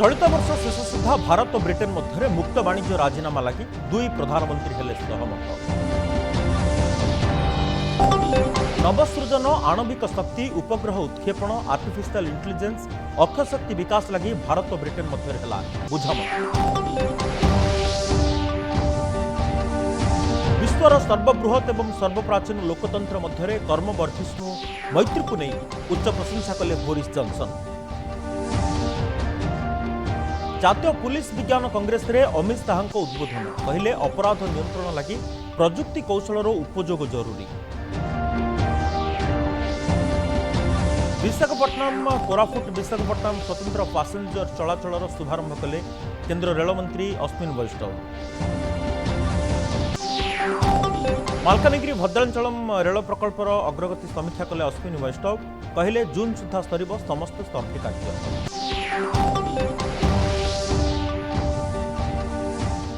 चलित वर्ष शेष सुधा भारत और ब्रिटेन मध्य मुक्त वाणिज्य राजीनामा लगी दुई प्रधानमंत्री हेले सहमत। नवसृजन आणविक शक्ति उपग्रह उत्क्षेपण आर्टिफिशियल इंटेलिजेंस अक्षय शक्ति विकास लगी भारत और ब्रिटेन मध्य बुझामत। विश्वर सर्वबृहत एवं सर्वप्राचीन लोकतंत्र मध्य कर्मवर्धिष्णु मैत्री को नहीं उच्च प्रशंसा कले बोरिस जॉनसन। जातीय पुलिस विज्ञान कांग्रेस रे अमित शाह उद्बोधन कहले अपराध नियंत्रण लगी प्रजुक्ति कौशल उपयोग जरूरी। विशाखापट्टनम कोरापुट विशाखापट्टनम स्वतंत्र पैसेंजर चलाचल शुभारंभ कले केंद्र रेलमंत्री अश्विनी वैष्णव। मालकानगिरी भद्रांचलम रेल प्रकल्पर अग्रगति समीक्षा कले अश्विनी वैष्णव कहले जून सुधा सर समस्त स्तंभ कार्य।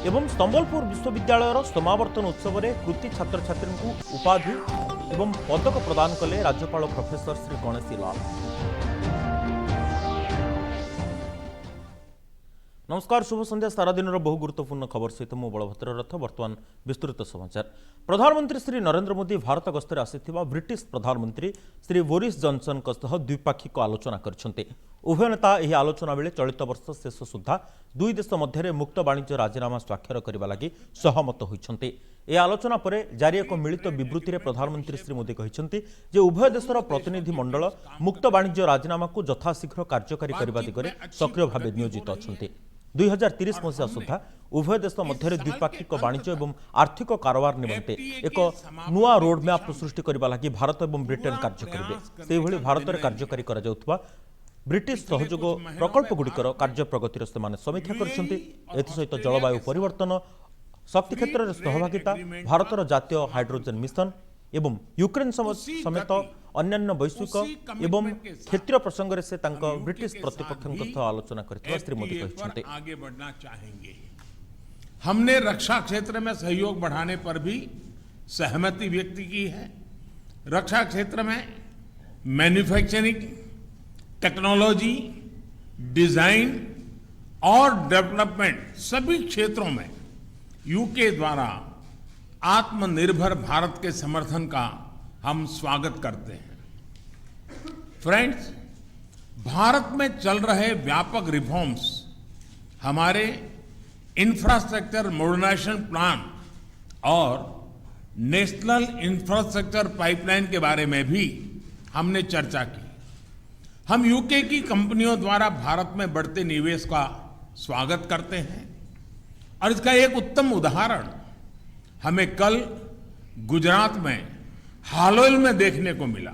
एवं संबलपुर विश्वविद्यालय समावर्तन उत्सव में कृति छात्र छात्री को उपाधि एवं पदक प्रदान कले राज्यपाल प्रोफेसर श्री गणेशी लाल। नमस्कार, शुभ संध्या। सारा दिन बहु गुरुत्वपूर्ण खबर सहित मु बलभद्र रथ। वर्तमान विस्तृत समाचार। प्रधानमंत्री श्री नरेंद्र मोदी भारत गस्तर आसिथिबा ब्रिटिश प्रधानमंत्री श्री बोरिस जॉनसन द्विपाक्षिक आलोचना करछन्ते। उभय नेता यह आलोचना बेले चलित वर्ष शेष सुधा दुई देश मध्य मुक्त वाणिज्य राजीनामा स्वाक्षर करने लगी सहमत होइछन्ते। ए आलोचना पर जारी एक मिलित विवृत्ति में प्रधानमंत्री श्री मोदी कहते जे उभय देशर प्रतिनिधि मंडल मुक्त वाणिज्य राजीनामा को यथाशीघ्र कार्यकारी करने दिगरे सक्रिय भाव नियोजित अच्छा। 2030 मसीहा सुधा उभय देश मध्य द्विपाक्षिक वाणिज्य और आर्थिक कारोबार निमंते एक नुआ रोडमैप सृष्टि करने लगी भारत और ब्रिटेन कार्य करेंगे। से भली भारत में कार्यकारी करा जाउथबा ब्रिटिश सहयोग प्रकल्प गुड़िकर कार्य प्रगतिर से समीक्षा कर जलवायु परिवर्तन, शक्ति क्षेत्र में सहभागिता, भारतर जातीय हाइड्रोजन मिशन एवं यूक्रेन समेत अन्यान्य वैश्विक एवं क्षेत्रीय प्रसंग से ब्रिटिश प्रतिपक्ष आलोचना करते श्री मोदी कहते आगे बढ़ना चाहेंगे। हमने रक्षा क्षेत्र में सहयोग बढ़ाने पर भी सहमति व्यक्त की है। रक्षा क्षेत्र में मैन्युफैक्चरिंग, टेक्नोलॉजी, डिजाइन और डेवलपमेंट सभी क्षेत्रों में यूके द्वारा आत्मनिर्भर भारत के समर्थन का हम स्वागत करते हैं। फ्रेंड्स, भारत में चल रहे व्यापक रिफॉर्म्स हमारे इंफ्रास्ट्रक्चर मॉडर्नाइजेशन प्लान और नेशनल इंफ्रास्ट्रक्चर पाइपलाइन के बारे में भी हमने चर्चा की। हम यूके की कंपनियों द्वारा भारत में बढ़ते निवेश का स्वागत करते हैं और इसका एक उत्तम उदाहरण हमें कल गुजरात में हालोल में देखने को मिला।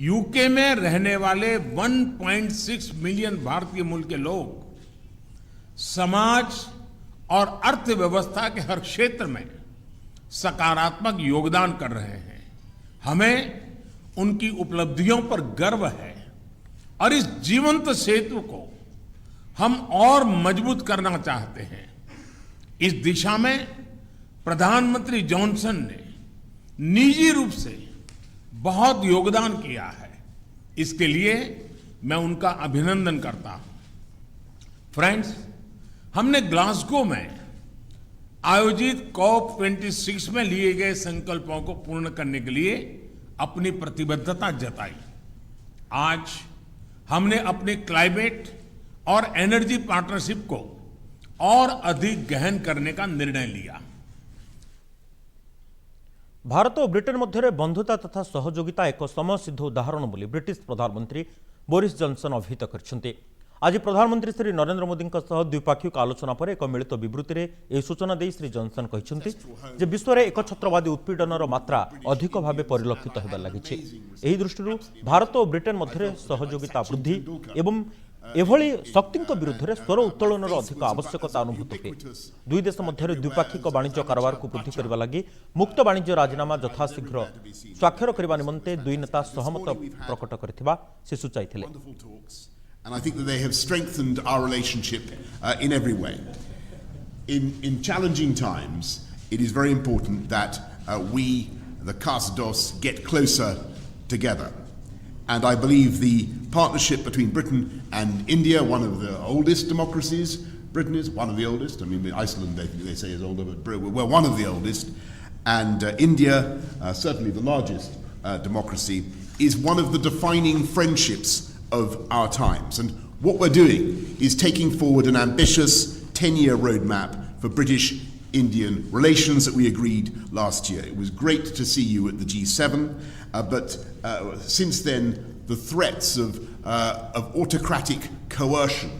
यूके में रहने वाले 1.6 मिलियन भारतीय मूल के लोग समाज और अर्थव्यवस्था के हर क्षेत्र में सकारात्मक योगदान कर रहे हैं। हमें उनकी उपलब्धियों पर गर्व है और इस जीवंत सेतु को हम और मजबूत करना चाहते हैं। इस दिशा में प्रधानमंत्री जॉनसन ने निजी रूप से बहुत योगदान किया है। इसके लिए मैं उनका अभिनंदन करता हूं। फ्रेंड्स, हमने ग्लासगो में आयोजित COP26 में लिए गए संकल्पों को पूर्ण करने के लिए अपनी प्रतिबद्धता जताई। आज हमने अपने क्लाइमेट और एनर्जी पार्टनरशिप को और अधिक गहन करने का निर्णय लिया। भारत और ब्रिटेन मध्य बंधुता तथा सहयोगिता एक समय सिद्ध उदाहरण बोली ब्रिटिश प्रधानमंत्री बोरिस जॉनसन अभिहित करछन्ते। आज प्रधानमंत्री श्री नरेंद्र मोदी द्विपाक्षिक आलोचना पर एक मिलित विवृत्ति में यह सूचना दे श्री जॉनसन कहते जे विश्व में एकछत्रवादी उत्पीड़नर मात्रा अधिक भाव परिलक्षित होगा लगी। यही दृष्टि भारत और ब्रिटेन मध्य सहयोगिता वृद्धि एवं एभली शक्ति विरुद्ध में स्वर उत्तोलन अधिक आवश्यकता अनुभूत हुए। दुई देश मध्य द्विपाक्षिक वाणिज्य कारोबार को वृद्धि करने लगी मुक्त वाणिज्य राजीनामा यथाशीघ्र स्वाक्षर करने निमंते दुई नेता सहमत प्रकट करथिबा से सूचाइथिले। And I think that they have strengthened our relationship in every way. In challenging times, it is very important that we, the CASDOS, get closer together. And I believe the partnership between Britain and India, one of the oldest democracies. Britain is one of the oldest. I mean, Iceland, they say is older, but we're one of the oldest. And India, certainly the largest democracy, is one of the defining friendships of our times. And what we're doing is taking forward an ambitious 10-year roadmap for British-Indian relations that we agreed last year. It was great to see you at the G7, but since then, the threats of autocratic coercion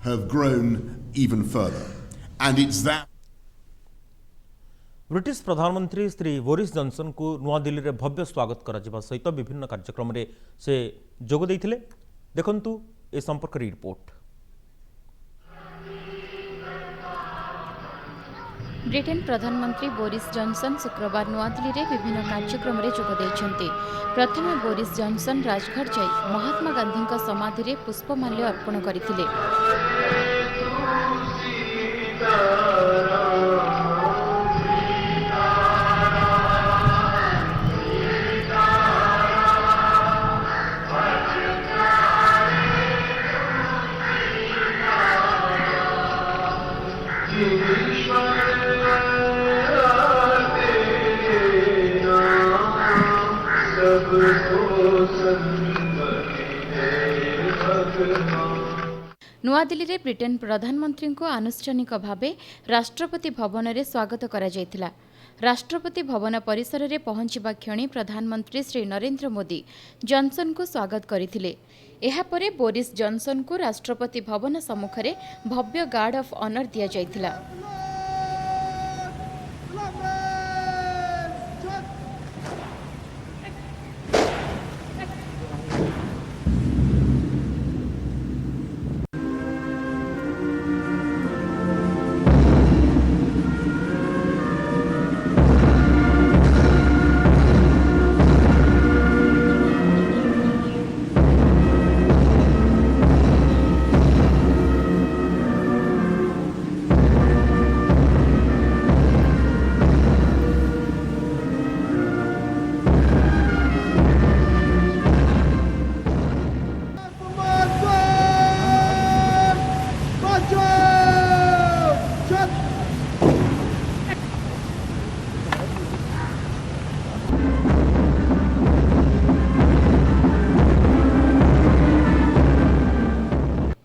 have grown even further. And it's that British प्रधानमंत्री Shri Boris Johnson को नुआदिल्ली रे भव्य स्वागत करा सहित विभिन्न कार्यक्रम रे से जोग देइथिले। देखंतु ए संपर्क रिपोर्ट। ब्रिटेन प्रधानमंत्री बोरिस जॉनसन शुक्रवार नुआदिल्ली रे विभिन्न कार्यक्रम रे जोग दैछन्ते। प्रथमे बोरिस जॉनसन राजघाट जाई महात्मा गांधी समाधि रे पुष्पमाल्य अर्पण करथिले। नुआदिल्ली रे ब्रिटेन प्रधानमंत्री को आनुष्ठानिक भावे राष्ट्रपति भवन रे स्वागत करा जायतिला। राष्ट्रपति भवन परिसर रे पहुंचीबा क्षणी प्रधानमंत्री श्री नरेंद्र मोदी जॉनसन को स्वागत करथिले। एहा परे बोरिस जॉनसन को राष्ट्रपति भवन सम्मुख रे भव्य गार्ड ऑफ ऑनर दिया जायतिला।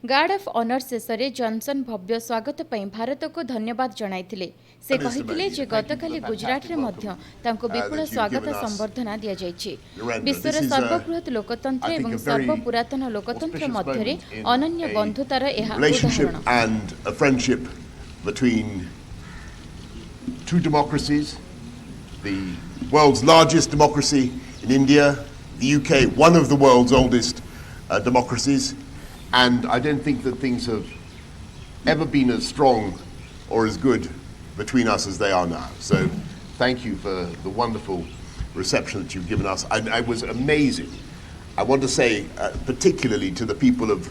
गार्ड ऑफ ऑनर शेष में जॉनसन भव्य स्वागत पर भारत को धन्यवाद जणाइथिले। से कहिथिले जे गतकाली गुजरात रे मध्य तांको विपुल स्वागत संबर्धना दिया जायछि। विश्वर सर्वबृहत लोकतंत्र एवं सर्वपुरातन लोकतंत्र मध्य रे अनन्य बंधुतार एहा उदाहरण। And a friendship between two democracies, the world's largest democracy in India, the UK, one of the world's oldest democracies. And I don't think that things have ever been as strong or as good between us as they are now. So thank you for the wonderful reception that you've given us. I was amazing. I want to say particularly to the people of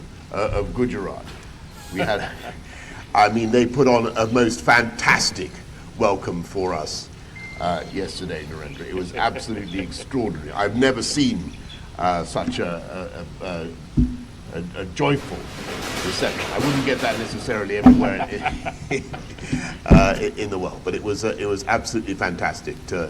Gujarat. We had, I mean, they put on a most fantastic welcome for us yesterday, Narendra. It was absolutely extraordinary. I've never seen such a joyful reception. I wouldn't get that necessarily everywhere in the world, but it was absolutely fantastic to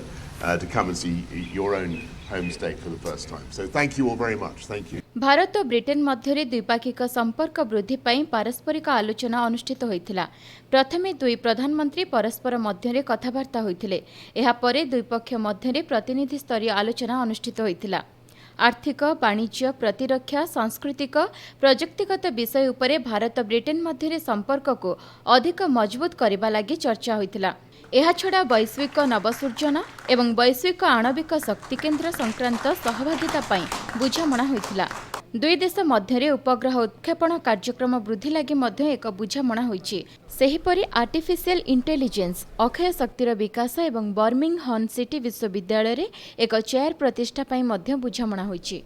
come and see your own home state for the first time. So thank you all very much. Thank you. Bharat और Britain मध्य द्विपाक्षिक संपर्क वृद्धि पाई पारस्परिक आलोचना अनुष्ठित होइथिला। प्रथमे दुई प्रधानमंत्री परस्पर मध्य कथबार्ता होइथिले। एहा परे दुई पक्ष मध्य प्रतिनिधि स्तरीय आलोचना अनुष्ठित होइथिला। आर्थिक वाणिज्य प्रतिरक्षा सांस्कृतिक प्रजुक्तिगत विषय उपरे भारत ब्रिटेन मध्य संपर्क को अधिक मजबूत करने लगी चर्चा होइथिला। एहा छड़ा वैश्विक नवसृजन एवं वैश्विक आणविक शक्ति केन्द्र संक्रांत सहभागिता पाई बुझामणा होइथिला। दुई देश मध्य उपग्रह उत्क्षेपण कार्यक्रम वृद्धि लगी मध्य एक बुझामणा होइछि। सेहिपरि आर्टिफिशियल इंटेलिजेंस अक्षय शक्तिर विकास एवं बर्मिंगहम सिटी विश्वविद्यालय रे एक चेयर प्रतिष्ठा पाई मध्य बुझामणा होइछि।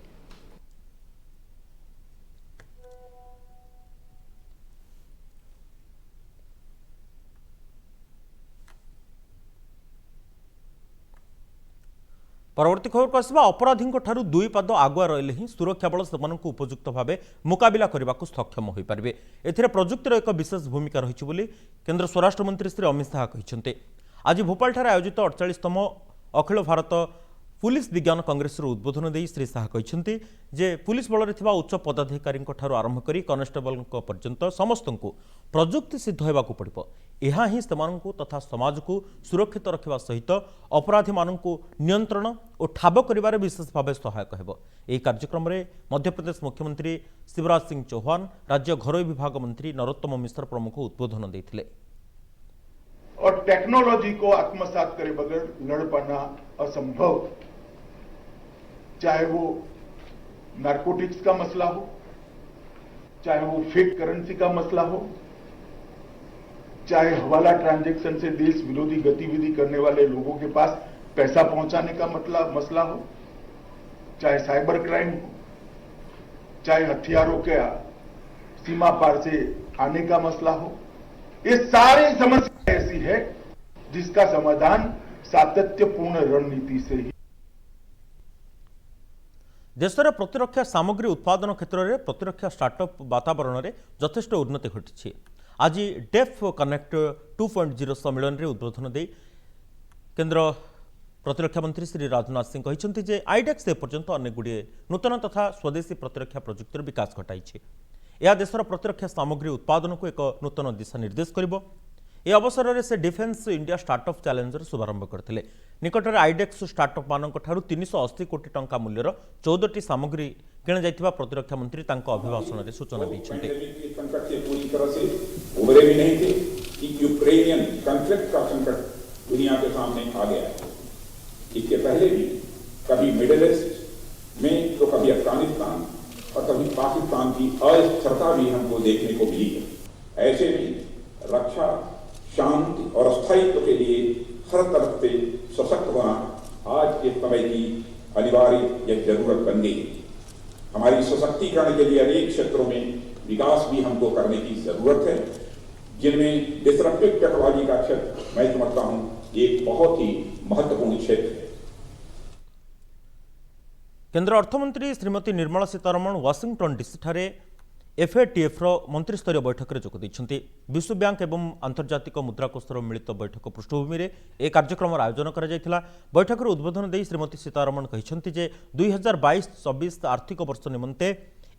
परवर्ती खबर को आसवा अपराधी ठारू दुई पाद आगुआ रहिले ही सुरक्षा बल सेमानंकु उपयुक्त भाव मुकाबिला करने को सक्षम हो पारे। एथिरे प्रजुक्तिर एक विशेष भूमिका रही बोली केंद्र स्वराष्ट्र मंत्री श्री अमित शाह कहते। आज भोपाल ठारे आयोजित 48तम अखिल भारत पुलिस विज्ञान कांग्रेस उद्बोधन दे श्री शाह कहते जे पुलिस बल में उच्च पदाधिकारी आरंभ कर कनेस्टेबल पर्यंत समस्त को प्रजुक्ति सिद्ध होगा पड़ो। यह ही सेमानंकु तथा समाज को सुरक्षित रखा सहित अपराधी मानंकु नियंत्रण और ठाब करिबारे विशेष भाव सहायक हेबो। एही कार्यक्रम में मध्यप्रदेश मुख्यमंत्री शिवराज सिंह चौहान, राज्य घरोई विभाग मंत्री नरोत्तम मिश्र प्रमुख उद्बोधन देथिले। और टेक्नोलॉजी को आत्मसात करे बगैर लड़ पाना असंभव, चाहे वो नारकोटिक्स का मसला हो, चाहे वो फेक करेंसी का मसला हो, चाहे हवाला ट्रांजैक्शन से देश विरोधी गतिविधि करने वाले लोगों के पास पैसा पहुंचाने का मसला हो, चाहे साइबर क्राइम हो, चाहे हथियारों के सीमा पार से आने का मसला हो, ये सारी समस्या ऐसी है जिसका समाधान सातत्यपूर्ण रणनीति से ही। देशर प्रतिरक्षा सामग्री उत्पादन क्षेत्र में प्रतिरक्षा स्टार्टअप वातावरण में यथेष्ट उन्नति घटी। आज डेफ कनेक्ट 2.0 सम्मेलन में उद्बोधन दे केंद्र प्रतिरक्षा मंत्री श्री राजनाथ सिंह कहते जे आईडेक्स एपर्यंत अनेक गुड़िए नूतन तथा स्वदेशी प्रतिरक्षा प्रजुक्तिर विकास घटाई। यह देशर प्रतिरक्षा सामग्री उत्पादन को एक नूतन दिशा निर्देश करिबो। ए अवसर में से डिफेन्स इंडिया स्टार्टअप चैलेंजर शुभारंभ करते। निकट में आईडेक्स स्टार्टअप मान 380 कोटी टंका मूल्यर 14टी सामग्री किणा जाइथिबा प्रतिरक्षा मंत्री तांको अभिभाषण में सूचना दैछन्ते। संकट से पूरी तरह से उभरे भी नहीं थे कि यूक्रेनियन कॉन्फ्लिक्ट का संकट दुनिया के सामने आ गया है। इसके पहले भी कभी मिडिल ईस्ट में तो कभी अफगानिस्तान और कभी पाकिस्तान की अस्थिरता भी हमको देखने को मिली है। ऐसे में रक्षा, शांति और स्थायित्व के लिए हर तरफ से सशक्त होना आज के समय की अनिवार्य एक जरूरत बन गई। हमारी सशक्तिकरण के लिए अनेक क्षेत्रों में विकास भी हमको करने की जरूरत है, जिनमें डिसरप्टिव टेक्नोलॉजी का क्षेत्र मैं समझता हूं एक बहुत ही महत्वपूर्ण क्षेत्र है। केंद्र अर्थमंत्री श्रीमती निर्मला सीतारमण वाशिंगटन डीसी ठारे एफएटीएफ मंत्रिस्तरीय बैठक में जोग देइछन्ति। विश्व बैंक एवं आंतर्जातिक मुद्राकोषर मिलित बैठक पृष्ठभूमि में एक कार्यक्रम आयोजन करा जायथिला। बैठक में उद्बोधन दे श्रीमती सीतारमण कहते जे 2022-24 आर्थिक वर्ष निमंते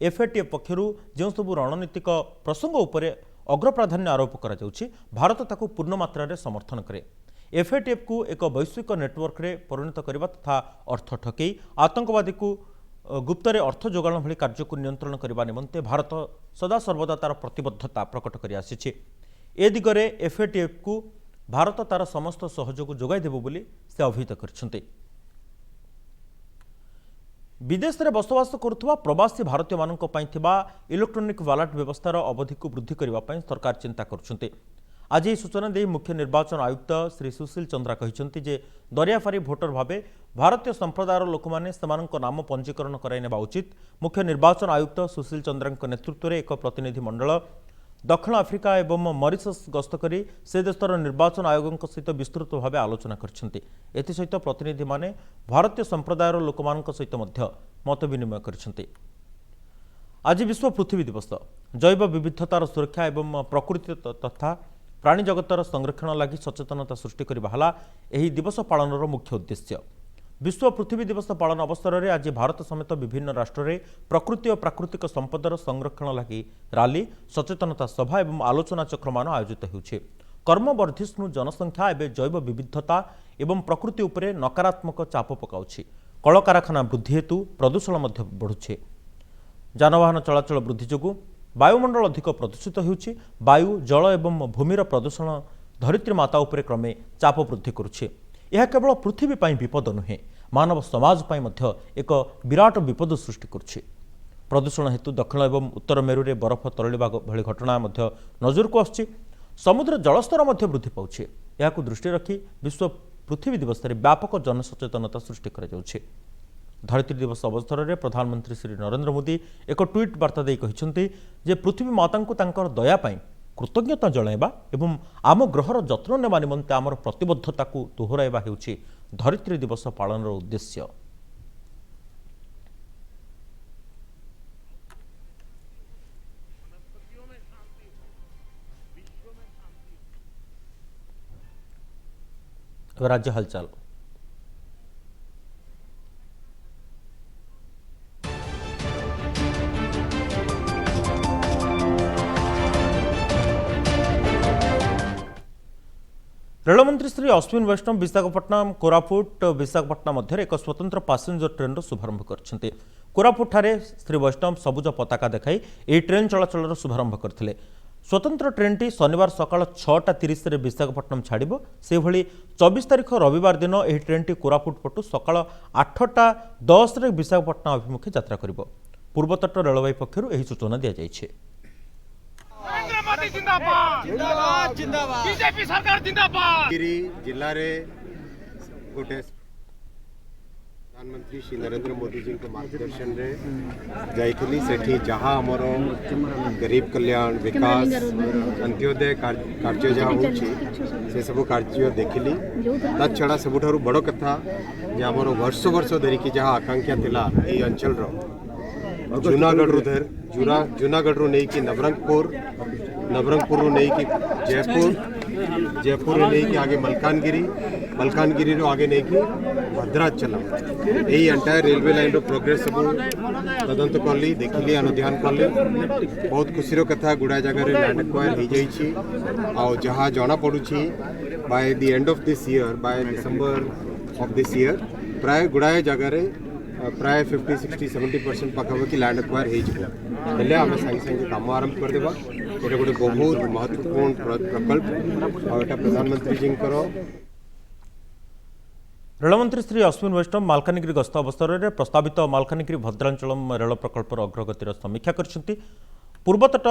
एफएटीएफ पक्षरु जो सबु रणनीतिक प्रसंग उपरे अग्रप्राधान्य आरोप करा जाउछि, भारत ताकू पूर्ण मात्रा रे समर्थन करे। एफएटीएफ को एक वैश्विक नेटवर्क रे परिणत करबा तथा अर्थ ठकई, आतंकवादी को गुप्तरे अर्थ जोगाण भली कार्य को नियंत्रण करने निमंते भारत सदा सर्वदा तार प्रतिबद्धता प्रकट कर आसी। ए दिगरे एफएटीएफ को भारत तार समस्त सहयोग जोगाई देबो बोली से अभिहित करछन्ते। विदेश में बसवास करुवा प्रवासी भारतीय मानक पई थिबा इलेक्ट्रोनिक वालेट व्यवस्थार अवधि को वृद्धि करने पई सरकार चिंता करुछन्ते। आज यह सूचना दे मुख्य निर्वाचन आयुक्त श्री सुशील चंद्रा कहते जे दरियाफारी भोटर भाव भारतीय संप्रदायर लोक मैंने नाम पंजीकरण कराई नेबा उचित। मुख्य निर्वाचन आयुक्त सुशील चंद्रा नेतृत्व में एक प्रतिनिधि मंडल दक्षिण आफ्रिका एवं मॉरिशस गस्त करी से देशर निर्वाचन आयोग सहित विस्तृत भाव आलोचना करछन्ते। एथिसहित प्रतिनिधि माने भारतीय संप्रदायर लोक मानक सहित मत विनिमय करछन्ते। आज विश्व पृथ्वी दिवस। जैव विविधतार सुरक्षा एवं प्रकृति तथा प्राणी जगतर संरक्षण लगी सचेतनता सृष्टि करने यह दिवस पालन मुख्य उद्देश्य। विश्व पृथ्वी दिवस पालन अवसर में आज भारत समेत विभिन्न राष्ट्र में प्रकृति और प्राकृतिक संपदर संरक्षण लगी रैली, सचेतनता सभा एवं आलोचना चक्रमान आयोजित होउछे। कर्मवर्धिष्णु जनसंख्या एवं जैव विविधता एवं प्रकृति उपरे नकारात्मक चाप पकाउछि। कलकारखाना वृद्धि हेतु प्रदूषण मध्य बढ़ुछे। जानवाहन चलाचल वृद्धि जोगु वायुमंडल अधिक प्रदूषित होउछि। वायु, जल एवं भूमिर प्रदूषण धरित्री माता उपरे क्रमे चाप वृद्धि करुछे। यह केवल पृथ्वी पाई विपद नुहे, मानव समाज पाई मध्य एक विराट विपद सृष्टि करुछे। प्रदूषण हेतु दक्षिण एवं उत्तर मेरु रे बरफ तरलिबा भली घटना मध्य नजर को आछि। समुद्र जलस्तर मध्य वृद्धि पाउछे। याकु दृष्टि रखी विश्व पृथ्वी दिवस रे व्यापक जनसचेतनता सृष्टि करा जाउछे। धरित्री दिवस अवसर में प्रधानमंत्री श्री नरेंद्र मोदी एक ट्वीट वार्ता दे कहते जे पृथ्वी माता को तांकर दया पाई कृतज्ञता जणाइबा एवं आम ग्रहर जत्न नेबा निमंते आमर प्रतिबद्धताକୁ दोहराइबा हेउछि धरित्री दिवस पालनर उद्देश्य। राज्य हालचाल। रेलमंत्री श्री अश्विन वैष्णव विशाखापट्टनम कोरापुट विशाखापट्टनम मध्य एक स्वतंत्र पैसेंजर ट्रेन शुभारंभ करछन्ते। कोरापुट ठारे श्री वैष्णव सबुज पताका देखाई ଏହି ट्रेन चलाचल शुभारंभ करथिले। स्वतंत्र ट्रेनटी शनिवार सकाळ 6:30 रे विशाखापट्टनम छाड़िबो। से भली 24 तारिख रविवार दिन ଏହି ट्रेनटी कोरापुट पटु सकाळ 8:10 रे विशाखापट्टनम अभिमुखे यात्रा करिबो। पूर्वतट रेलवे पक्षरु एही सूचना दिया जायछि। नरेंद्र मोदी जिंदाबाद जिंदाबाद जिंदाबाद बीजेपी सरकार जिंदाबाद। जिले में गोटे प्रधानमंत्री श्री नरेंद्र मोदी जी मार्गदर्शन रे जाइथली सेठी जहाँ आमर गरीब कल्याण विकास अंत्योदय कार्य जहाँ हो सब कार्य देखली। ता छड़ा सबुठारु बड़ कथा जे आमर वर्ष वर्ष धरिकी जहाँ आकांक्षा थिला ए अंचल रो जूनागढ़ रुधर जूनागढ़ रू नहीं कि नवरंगपुर रू नहीं कि जयपुर रू नहीं कि आगे मलकानगिरी रू आगे नहीं कि भद्राचलम यही एंटायर रेलवे लाइन रो प्रोग्रेस सब तदंत कली देखली अनुध्यान कली। बहुत खुशी कथा गुड़ा जगह लैंड एक्वायर हो जाइए आ जहाँ जना पड़ुछि by the end of this year by December of this year प्राय गुड़ाए जगह प्राय 50-60-70% पाखापाखि लैंड एक्वायर होले आम सागे सागे कम आरंभ करदेवा। ये गोटे बहुत महत्वपूर्ण प्रकल्प और प्रधानमंत्री जी रेलमंत्री श्री अश्विन वैष्णव मालकानगिरी गस्त अवसर में प्रस्तावित मालकानगिरी भद्रांचलम रेल प्रकल्पर अग्रगतिर समीक्षा कर पूर्वतट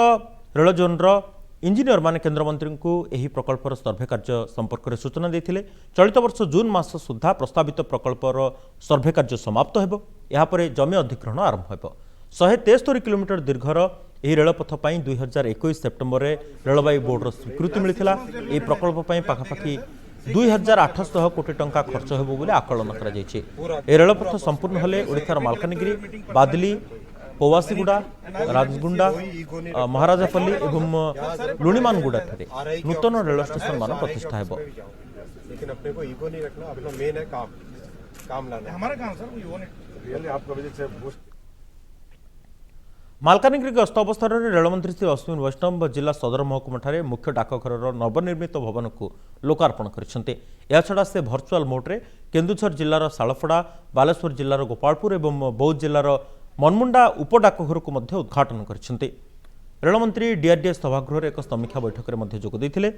रेल जोन्र इंजीनियर माने केन्द्रमंत्री को यह प्रकल्पर सर्भे कार्य संपर्क में सूचना देते। चलित वर्ष जून मास सुधा प्रस्तावित प्रकल्पर सर्भे कार्य समाप्त हो यापर जमी अधिग्रहण आरंभ हो। 173 किलोमीटर दीर्घर यह रेलपथ पर 2021 सेप्टेम्बर में रेलवाई बोर्डर स्वीकृति मिलता। यह प्रकल्प पाखापाखि 2800 कोटी टंका खर्च हो बोली आकलन कर रेलपथ संपूर्ण हेले ओडिशार मालकानगिरी बादली पोवासीगुड़ा राजगुंडा महाराजापल्ली एवं लुणीमानगुड़ा नूतन रेल स्टेशन मान प्रतिष्ठा हो। लेकिन अपने को ईगो नहीं रखना, अपना मेन है काम लाना हमारा काम सर। ईगो नहीं रियली आपका वजह से मालकानगिरी गस्त अवसर में रेलमंत्री श्री अश्विन वैष्णव जिला सदर महकुमा मुख्य डाकघर नवनिर्मित भवन को लोकार्पण करछड़ा से भर्चुआल मोड्रे केन्दुझर जिलार शालफड़ा बालेश्वर जिलार गोपालपुर और बौद्ध जिलार मनमुंडा उपडाकघर को उद्घाटन करछन्ते। रेलमंत्री डीआरडीएस सभागृह एक समीक्षा बैठक में जोग देते।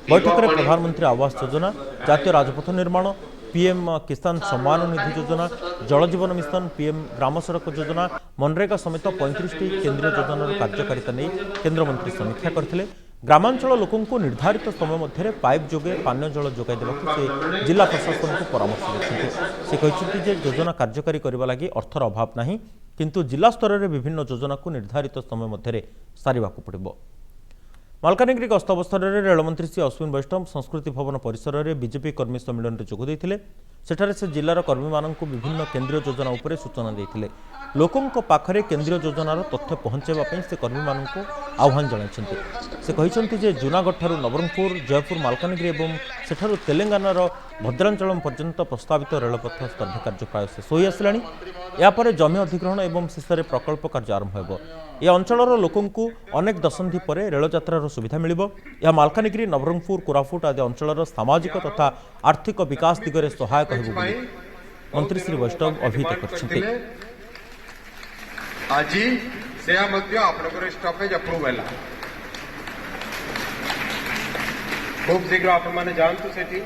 बैठक में प्रधानमंत्री आवास योजना जातीय राजपथ निर्माण पीएम किसान सम्मान निधि योजना जल जीवन मिशन पीएम ग्राम सड़क योजना मनरेगा समेत 35टी केंद्रीय योजनार कार्यकारिता नहीं केन्द्रमंत्री समीक्षा करते। ग्रामांचल लोकों निर्धारित समय मध्य पाइप जोगे पानीय जल जोगाई देवाक से जिला प्रशासन को परामर्श देते। से कहते योजना कार्यकारी करने लगी अर्थर अभाव नहीं किंतु जिला स्तर में विभिन्न योजना को निर्धारित समय मध्य सारिबा पड़िबो। मालकानगिरी गस्त अवसर में रेलमंत्री श्री अश्विन वैष्णव संस्कृति भवन परिसर में बीजेपी कर्मी सम्मेलन में जोग देते। सेठारे से जिलार कर्मी मानक विभिन्न केंद्रीय योजना उपरे सूचना देते। लोकों पाखरे केंद्रीय योजनार तथ्य पहुंचाइबा से कर्मी मानक आह्वान जणाइछन्ते। से कहिसन्ते जे जूनागढ़ ठारू नवरंगपुर जयपुर मालकानगिरी एवं सेठारू तेलंगानार भद्रांचलम पर्यंत प्रस्तावित रेलपथ सर्भे कार्य प्राय शेष हो आसिलानी। यापर जमी अधिग्रहण एवं शेष में प्रकल्प कार्य आरंभ हो। ए अंचलर लोकों अनेक दशंधि पर रेलयात्रार सुविधा मिलिबो। यह मालकानगिरी नवरंगपुर कोरापुट आदि अंचलर सामाजिक तथा आर्थिक विकास दिगरे सहायक हेबो बोली मंत्री श्री वैष्णव अभिहित करछन्ते। आज से आपनकर स्टॉपेज अप्रूव है खूब शीघ्र आपण माने जानतु सेठी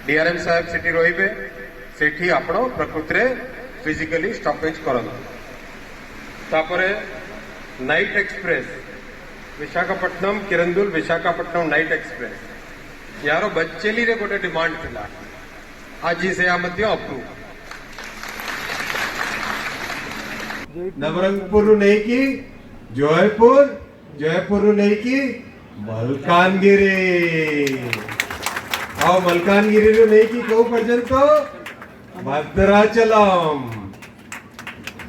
डीआरएम साहेब सेठी रहिबे सेठी आपण प्रकृति फिजिकली स्टॉपेज करन। तापरे night express Visakhapatnam Kirandul Visakhapatnam night express यार बच्चेली रे गोटे डिमांड थिला आज से अप्रूव। नवरंगपुर नहीं कि जयपुर नहीं कि मलकानगिरी ଆଉ ମଲକାନଗିରିରୁ ନେଇକି କୋଉ ପର୍ଯ୍ୟନ୍ତ ଭଦ୍ରାଚଲମ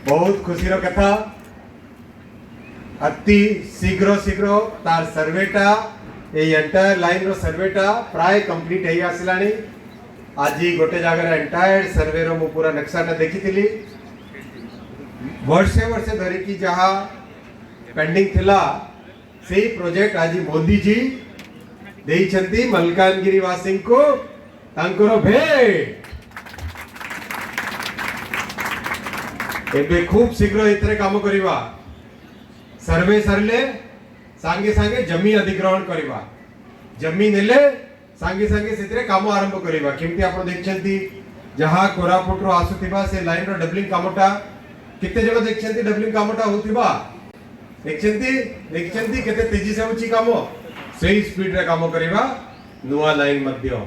ବହୁତ ଖୁସିର କଥା ଅତି ଶୀଘ୍ର ତାର ସର୍ଭେଟା এই এন্টায়ার লাইন रो सर्वेटा प्राय कंप्लीट हेई आसलानी आज गोटे जगह एंटायर सर्वे रो मु पूरा नक्शाटा देखिथिली वर्षे धरिकी जहाँ पेंडिंग थिला सेही प्रोजेक्ट आज मोदी जी देइछंती मलकानगिरी वासी को तांकर भेट एबे खूब शीघ्र इतरे काम करिवा सर्वे सरले सांगे सांगे जमीन अधिग्रहण करिवा जमीन नेले सांगे सांगे सेतरे काम आरंभ करिवा केमती आपण देखछंती जहां कोरापुट रो आसुतिबा से लाइन रो डबलिंग कामटा किते जण देखछंती डबलिंग कामटा होतिबा देखछंती केते तेजी से होची काम सही स्पीड रे काम करिवा नुवा लाइन मध्य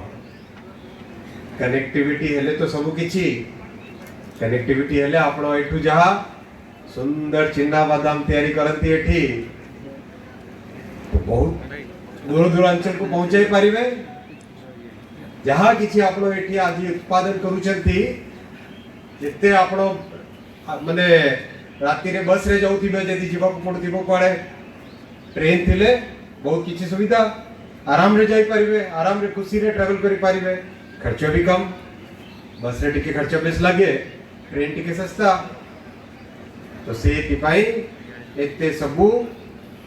कनेक्टिविटी हेले तो सब किछि कनेक्टिविटी हेले आपण एठू जहां सुंदर चिन्ना बादाम तैयारी करंती एठी बहुत दूर दूरांचल को पहुंचाई पारिबे जहाँ किछि आपण एठी आज उत्पादन करूछंती जेते आपण माने राती रे बस रे जाउथिबे जदी जीवा को पड़थिबो कोड़े ट्रेन थिले बहुत किछि सुविधा आराम रे जाई पारिबे आराम रे खुशी रे ट्रैवल करि पारिबे खर्च भी कम बस रे टिके खर्च बेस लागे ट्रेन टिके सस्ता तो से पाई एते सबु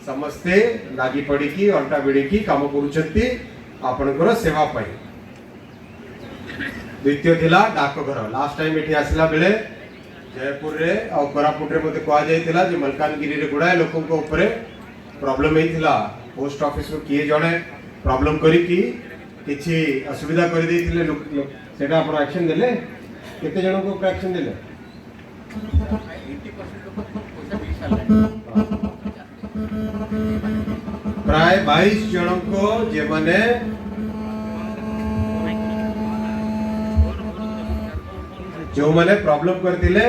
समस्ते लागी पड़ी की अंटा बिड़ी की काम करूछंती आपनकर सेवा पाई द्वितीय थिला डाकघर लास्ट टाइम एठी आसला बेले जयपुर रे और कोरापुट रे मते कहा जायतिला जे मलकानगिरी रे गुडा लोकन को ऊपर प्रॉब्लम हेतिला पोस्ट ऑफिस रो किए जणे प्रॉब्लम करी की किछि असुविधा कर देथिले सेटा आपण एक्शन देले केते जण को एक्शन देले प्राय 22 जन को जे माने जो माने प्रॉब्लम करथिले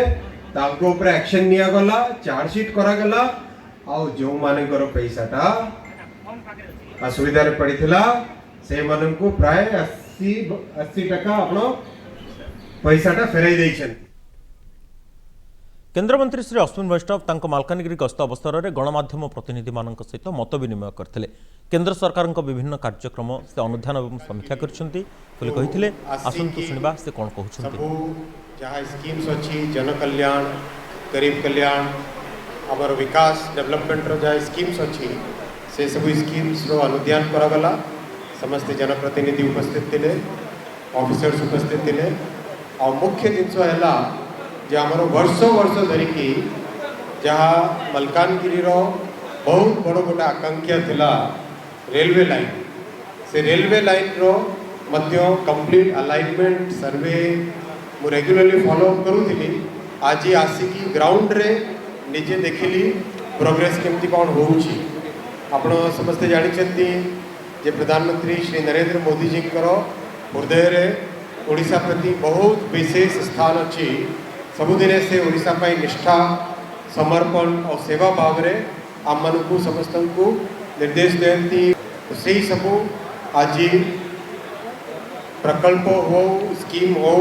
तांको ऊपर एक्शन निया गला चार्जशीट करा गला आ जो माने कर पैसाटा असुविधा रे पड़िथिला से मानन को प्राय 80 टका आपनो पैसाटा फेराई दैछन केन्द्रमंत्री श्री अश्विन वैष्णव तांको मालकानगिरी गस्त अवसर में गणमाध्यम प्रतिनिधि मानक सहित मत विनिमय करथिले केन्द्र सरकार विभिन्न कार्यक्रम से अनुध्यान एवं समीक्षा करते आसंतु सुनिबा से कौन कहउछंती जहाँ स्कीम्स अच्छी जन कल्याण गरीब कल्याण आमर विकास डेवलपमेंट रो जहाँ स्कीम्स अच्छी से सब स्कीम्स रो अनुध्यान करागला समस्त जनप्रतिनिधि उपस्थित थे ऑफिसर्स उपस्थित थे और मुख्य जिनस है जे आमर वर्ष धरिकी जहाँ मलकानगिरी रो बहुत बड़ गोटे आकांक्षा थिला रेलवे लाइन से रेलवे लाइन रो मध्य कंप्लीट अलाइनमेंट सर्वे मु रेगुलरली फॉलो करूथी आज आसिकी ग्राउंड रे निजे देखिली प्रोग्रेस केमती कौन होउची आपण समस्ते जानिछंती जे प्रधानमंत्री श्री नरेंद्र मोदी जी हृदय रे ओडिशा प्रति बहुत विशेष स्थान अच्छी सबुदिने से ओडिशा पाई निष्ठा समर्पण और सेवा भाव रे आम मानू समस्त को निर्देश देती से ही सब आज प्रकल्प हो स्कीम हो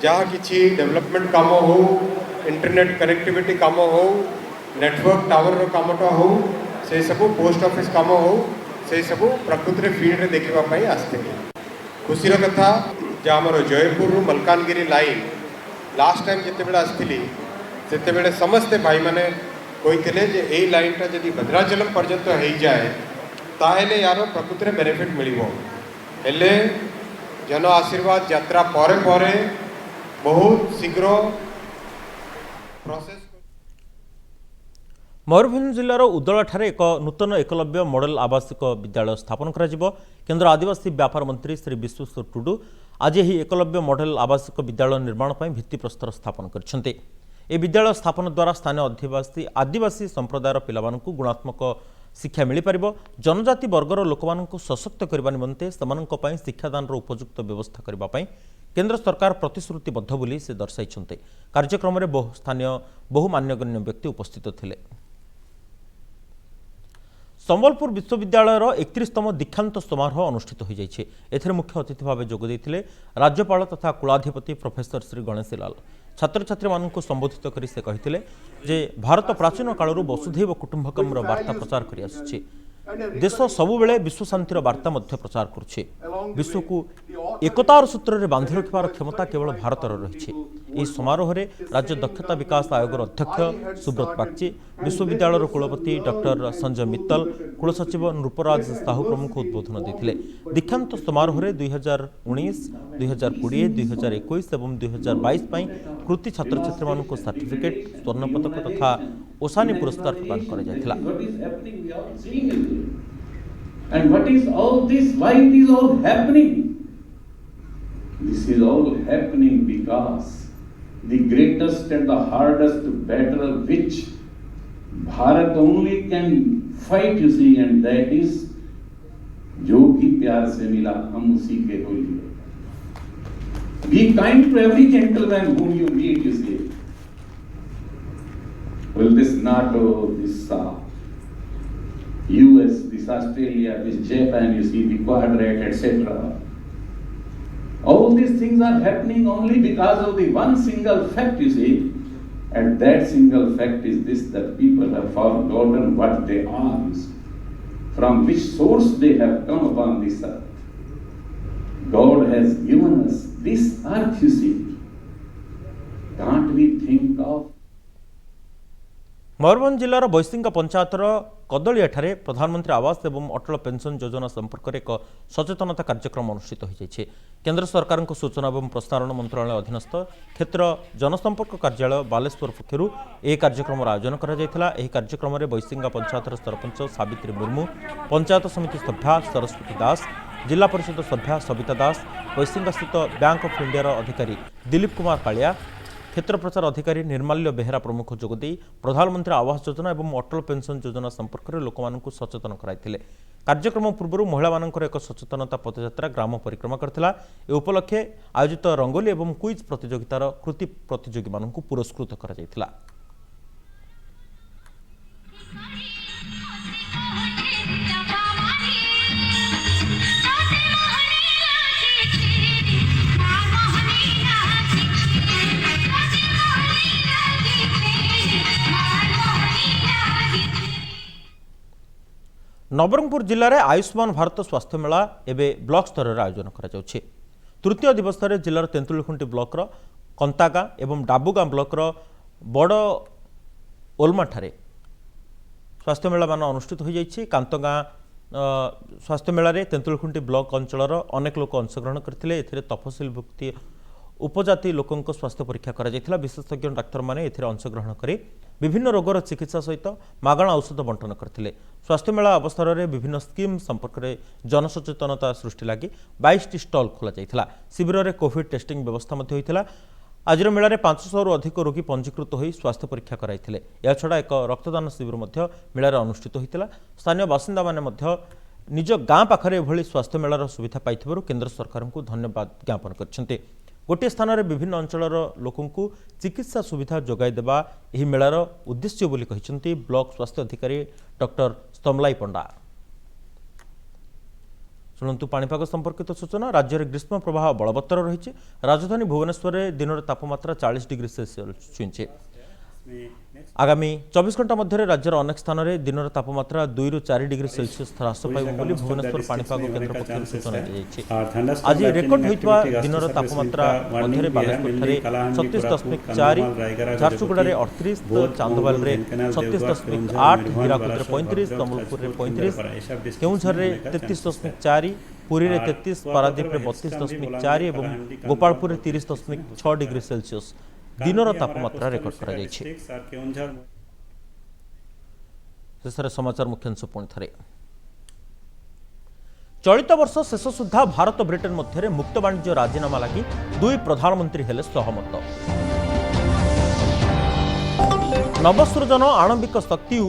जहाँ किसी डेवलपमेंट काम हो इंटरनेट कनेक्टिविटी काम हो नेटवर्क टावर रो कामटा हो से सब पोस्ट ऑफिस काम हो से सब प्रकृति फील्ड रे देखापी आसते खुशी कथा जहाँ आमर Jaipur Malkangiri line last time जिते आसती से समस्ते भाई मैंने कही जे यही लाइनटा जब भद्राचलम पर्यंत हो जाए ताहले यार प्रकृति बेनिफिट मिले जन आशीर्वाद यात्रा परे परे बहुत शीघ्र प्रोसेस मयूरभंज जिलार उदलाठारे एक नूतन एकलव्य मॉडल आवासिक विद्यालय स्थापन करा जिवो। केन्द्र आदिवासी व्यापार मंत्री श्री विश्वेश्वर टुडू आज यह एकलव्य मॉडल आवासिक विद्यालय निर्माण पर भित्तिप्रस्तर स्थापन करछन्ते। ए विद्यालय स्थापन द्वारा स्थानीय आदिवासी संप्रदायर पिलामानकु गुणात्मक शिक्षा मिल पारिबो। जनजाति वर्गर लोकमानकु सशक्त करबा निमंते समानक पई शिक्षादानर उपयुक्त व्यवस्था करबा पई केन्द्र सरकार प्रतिश्रुतिबद्ध बोली से दर्शाइछन्ते। कार्यक्रम में बहु मान्यगण्य व्यक्ति उपस्थित थिले। संबलपुर विश्वविद्यालयर 31तम दीक्षांत समारोह अनुष्ठित हो जाइए। एथिरे मुख्य अतिथि भाव जोग देइथिले राज्यपाल तथा कुलाधिपति प्रोफेसर श्री गणेशी लाल। छात्र छात्री मानक संबोधित करी से कहिथिले जे भारत प्राचीन कालरू वसुधैव कुटुंबकम वार्ता प्रचार करि आसुछि। देश सबुबेले विश्व शांतिर वार्ता मध्य प्रचार करुछि। विश्व को एकतार सूत्र में बांधि रखिबार क्षमता केवल भारतर रही। यह समारोह में राज्य दक्षता विकास आयोगर अध्यक्ष सुब्रत बागची, विश्वविद्यालय कुलपति डॉक्टर संजय मित्तल, कुलसचिव नृपराज साहू प्रमुख उद्बोधन देते। दीक्षांत समारोह में 2019, 2020, 2021 और 2022 कृति छात्र छात्री मानक सर्टिफिकेट, स्वर्ण पदक तथा ओसानी पुरस्कार प्रदान करा। And what is all this? Why it is all happening? This is all happening because the greatest and the hardest battle which Bharat only can fight, you see, and that is जो भी प्यार से मिला हम उसी के हो लिए. Be kind to every gentleman whom you meet, you see. Well, this NATO, this US, this Australia, this Japan, you see, the Quadrant, etc. All these things are happening only because of the one single fact, you see. And that single fact is this, that people have forgotten what they are, you see. From which source they have come upon this earth. God has given us this earth, you see. Can't we think of Mayurbhanj जिलार बैसिंगा पंचायतर कदलियाठारे प्रधानमंत्री आवास एवं अटल pension योजना संपर्क में एक सचेतनता कार्यक्रम अनुष्ठित हो जाइए। केंद्र सरकार सूचना और प्रसारण मंत्रालय अधीनस्थ क्षेत्र जनसंपर्क कार्यालय बालेश्वर पक्षर यह कार्यक्रम आयोजन करा। कार्यक्रम में बैसिंगा पंचायतर सरपंच सावित्री मुर्मू, पंचायत समिति सभ्या सरस्वती दास, जिला परिषद सभ्या सविता दास, बैसिंगा स्थित बैंक ऑफ इंडिया अधिकारी दिलीप कुमार कालिया, क्षेत्र प्रचार अधिकारी निर्माल्य बेहेरा प्रमुख जोगदे प्रधानमंत्री आवास योजना और अटल पेंशन योजना संपर्क में लोक सचेतन कराइथिले। कार्यक्रम पूर्व महिला एक सचेतनता पदयात्रा ग्राम परिक्रमा करथिला। ए उपलक्षे आयोजित रंगोली और क्विज प्रतियोगितार कृति प्रतियोगी मानकु पुरस्कृत करा जायथिला। नवरंगपुर जिले में आयुष्मान भारत स्वास्थ्य मेला एवं ब्लॉक स्तर में आयोजन करा जाउछि। तृतीय दिवस में जिलार तेंतुलखुंटी ब्लॉकर कंतागा एवं डाबुगां ब्लॉकर बड़ ओलमाठारे स्वास्थ्य मेला मान अनुष्ठित हो जाइछि। कांतगां स्वास्थ्य मेला रे तेंतुलखुंटी ब्लॉक अंचलर अनेक लोक अंशग्रहण करथिले। एथिरे तफसिलभुक्ति उपजाति लोकों स्वास्थ्य परीक्षा करा जायथिला। विशेषज्ञ डाक्तर माने एथिरे अंशग्रहण करी विभिन्न रोगर चिकित्सा सहित मागणा औषध बंटन करथिले। स्वास्थ्य मेला अवसर में विभिन्न स्कीम संपर्क में जनसचेतनता सृष्टि लगी 22टी स्टल खोल जाइथिला। शिविर में कोविड टेस्टिंग व्यवस्था मध्य होइथिला। आज मेला में 500 रु अधिक रोगी पंजीकृत होई स्वास्थ्य परीक्षा कराइथिले। या छड़ा एक रक्तदान शिविर मध्य मेला में अनुष्ठित होइथिला। स्थानीय बासिंदा माने मध्य निज गाँ पाखरे एभली स्वास्थ्य मेलार सुविधा पाइथिबारु केंद्र सरकार को धन्यवाद ज्ञापन करछन्ते। गोटे स्थान में विभिन्न अंचलर लोकंकु चिकित्सा सुविधा जोगाई देबा एही मेलार उद्देश्य बोली कहिसंती ब्लॉक स्वास्थ्य अधिकारी डॉक्टर स्तमलाई पंडा। शुणु पाणीपाग संपर्कित सूचना। राज्य में ग्रीष्म प्रवाह बलवत्तर रही। राजधानी भुवनेश्वर में दिन तापमात्रा 40 डिग्री सेल्सियस छुईचे। आगामी 24 घंटा मध्य राज्यर अनेक स्थान में दिन तापमात्रा 2 रु 4 डिग्री सेल्सियस ह्रास पाइब बोली भुवनेश्वर पाणीपाग केन्द्र पक्षर सूचना दी। आज रेकर्ड होता दिन तापमात्रा मध्य बालेश्वर 36.4, झारसुगुड़ा 38, चांदवाल 36.8, हीराकुद 35, संबलपुर 35, केउंझर 33.4, पुरी 33, पारादीप 32.4 और गोपालपुर 30.6 डिग्री सेल्सियस दिनर तापमात्रा रेकर्ड करा जायछि। शेषରେ समाचार मुख्यांश पुणी थे। चलित वर्ष शेष सुधा भारत ब्रिटेन मध्य मुक्त वाणिज्य राजीनामा लगी दुई प्रधानमंत्री हेले सहमत। नवसृजन आणविक शक्ति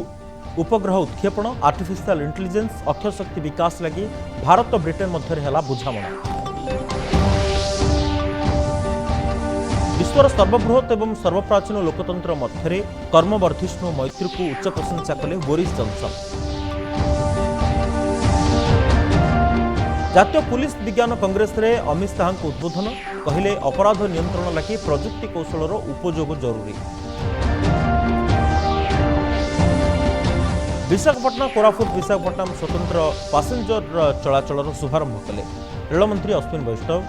उपग्रह उत्क्षेपण आर्टिफिशियल इंटेलिजेंस अक्षय शक्ति विकास लगी भारत ब्रिटेन मध्य है बुझामणा। विश्वर सर्वबृहत एवं सर्वप्राचीन लोकतंत्र मध्य कर्मवर्धिष्णु मैत्री को उच्च प्रशंसा कले बोरिस जॉनसन। जातीय पुलिस विज्ञान कांग्रेस रे अमित शाह उद्बोधन कहले अपराध नियंत्रण लगी प्रजुक्ति कौशल उपयोग जरूरी। विशाखापट्टनम कोरापुट विशाखापट्टनम स्वतंत्र पैसेंजर चलाचल शुभारंभ कले रेलमंत्री अश्विन वैष्णव।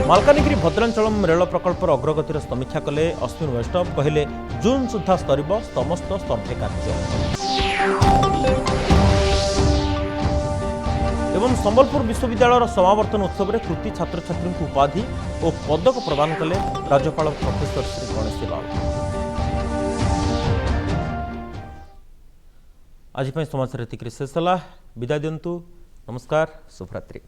मालकानगिरी भद्रांचलम रेल प्रकल्पर अग्रगतिर समीक्षा कले अश्विन वैष्णव कहले जून सुधा सरिब समस्त सर्भे कार्य। एवं संबलपुर विश्वविद्यालय समावर्तन उत्सव में कृति छात्र छात्री उपाधि और पदक प्रदान कले राज्यपाल प्रोफेसर श्री गणेशी लाल। आज समाचार एतिक शेष है। विदाय दिंतु। नमस्कार, शुभरात्रि।